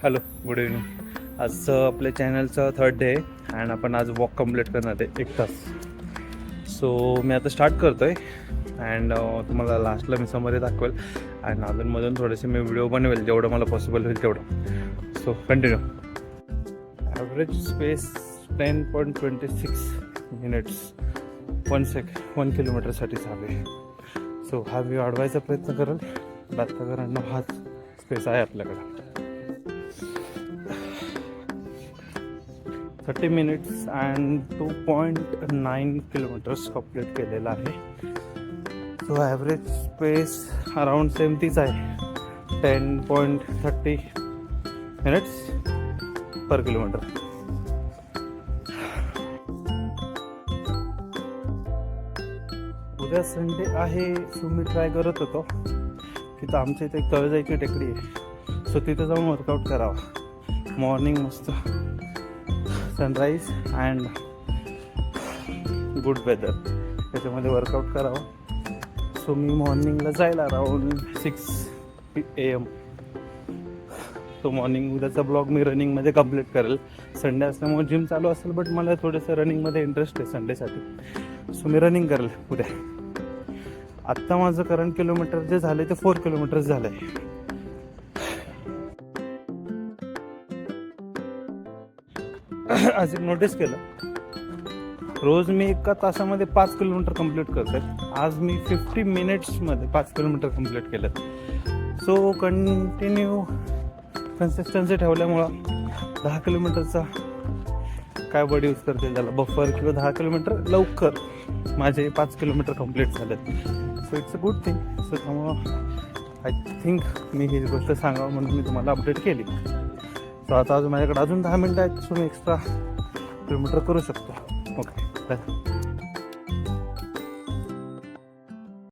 Hello, good evening. आजचं आपल्या चॅनलचं 3rd day आहे अँड आपण आज वॉक कंप्लीट करणार आहे 1 तास. सो मी आता स्टार्ट करतो आहे अँड तुम्हाला लास्टला मी समरी दाखवेल अँड अजूनमधून थोडेसे मी व्हिडिओ बनवेल जेवढं मला पॉसिबल होईल तेवढं. So continue. Average space 10.26 minutes 1 किलोमीटरसाठी चालू आहे. सो हा मी वाढवायचा प्रयत्न करेल. कारण हाच स्पेस आहे आपल्याकडं. 30 मिनिट्स अँड 2.9 किलोमीटर्स कंप्लीट केलेला आहे. So average space around same तीच आहे, 10.30 मिनिट्स पर किलोमीटर. उद्या संडे आहे, सो मी ट्राय करत होतो की तर आमच्या इथे एक तळजाईची टेकडी आहे, सो तिथं जाऊन वर्कआउट करावा. मॉर्निंग मस्त सनराईज अँड गुड वेदर त्याच्यामध्ये वर्कआउट करावं. सो मी मॉर्निंगला जाईल अराउंड 6 AM. तो मॉर्निंग उद्याचा ब्लॉग मी रनिंगमध्ये कंप्लीट करेल. संडे असल्यामुळे जिम चालू असेल, बट मला थोडंसं रनिंगमध्ये इंटरेस्ट आहे संडेसाठी. सो मी रनिंग करेल उद्या. आत्ता माझं करंट किलोमीटर जे झालं ते 4 किलोमीटर्स झालं आहे. आज एक नोटीस केलं, रोज मी 1 तासामध्ये 5 किलोमीटर कंप्लीट करतोय. आज मी 50 मिनिट्समध्ये 5 किलोमीटर कंप्लीट केलं. सो कन्सिस्टन्सी ठेवल्यामुळं 10 किलोमीटरचा काय वर्ड यूज करते त्याला, बफर किंवा 10 किलोमीटर लवकर माझे 5 किलोमीटर कंप्लीट झालेत. So it's a good thing. So त्यामुळं आय थिंक मी ही गोष्ट सांगावं म्हणून मी तुम्हाला अपडेट केली. सो आता माझ्याकडे अजून 10 मिनटं आहेत, सो मी एक्स्ट्रा किलोमीटर करू शकतो. Okay, bye.